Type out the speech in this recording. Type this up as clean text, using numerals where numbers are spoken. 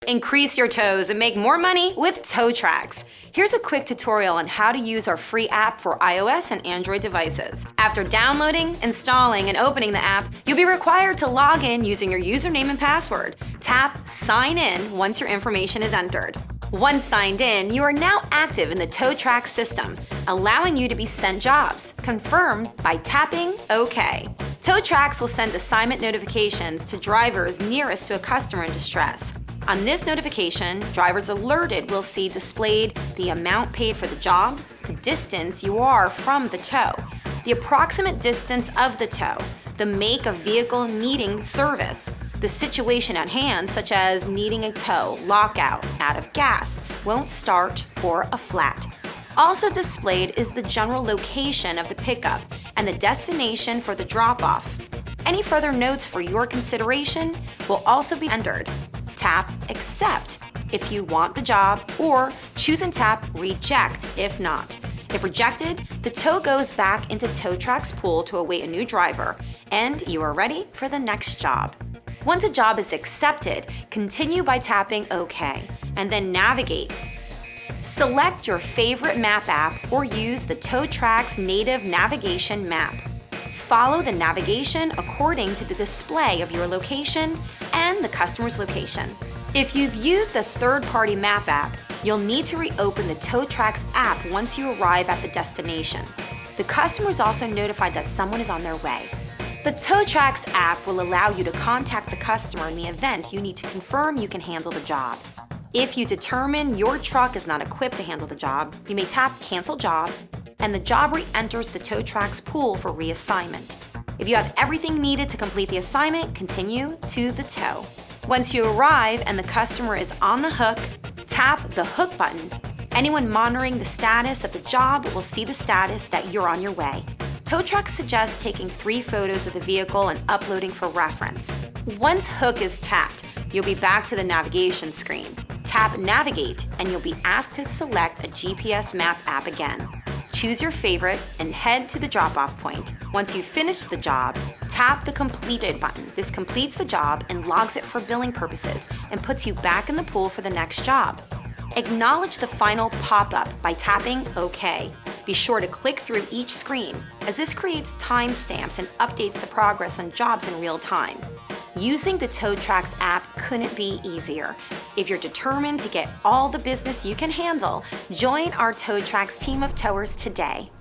Increase your tows and make more money with TowTrax. Here's a quick tutorial on how to use our free app for iOS and Android devices. After downloading, installing, and opening the app, you'll be required to log in using your username and password. Tap Sign In once your information is entered. Once signed in, you are now active in the TowTrax system, allowing you to be sent jobs, confirmed by tapping OK. TowTrax will send assignment notifications to drivers nearest to a customer in distress. On this notification, drivers alerted will see displayed the amount paid for the job, the distance you are from the tow, the approximate distance of the tow, the make of vehicle needing service, the situation at hand, such as needing a tow, lockout, out of gas, won't start, or a flat. Also displayed is the general location of the pickup and the destination for the drop-off. Any further notes for your consideration will also be entered. Tap Accept if you want the job, or choose and tap Reject if not. If rejected, the tow goes back into TowTrax pool to await a new driver, and you are ready for the next job. Once a job is accepted, continue by tapping OK, and then navigate. Select your favorite map app or use the TowTrax native navigation map. Follow the navigation according to the display of your location and the customer's location. If you've used a third-party map app, you'll need to reopen the TowTrax app once you arrive at the destination. The customer is also notified that someone is on their way. The TowTrax app will allow you to contact the customer in the event you need to confirm you can handle the job. If you determine your truck is not equipped to handle the job, you may tap Cancel Job, and the job re-enters the TowTrax pool for reassignment. If you have everything needed to complete the assignment, continue to the tow. Once you arrive and the customer is on the hook, tap the hook button. Anyone monitoring the status of the job will see the status that you're on your way. TowTrax suggests taking 3 photos of the vehicle and uploading for reference. Once hook is tapped, you'll be back to the navigation screen. Tap Navigate and you'll be asked to select a GPS map app again. Choose your favorite and head to the drop-off point. Once you've finished the job, tap the Completed button. This completes the job and logs it for billing purposes and puts you back in the pool for the next job. Acknowledge the final pop-up by tapping OK. Be sure to click through each screen, as this creates timestamps and updates the progress on jobs in real time. Using the TowTrax app couldn't be easier. If you're determined to get all the business you can handle, join our TowTrax team of towers today.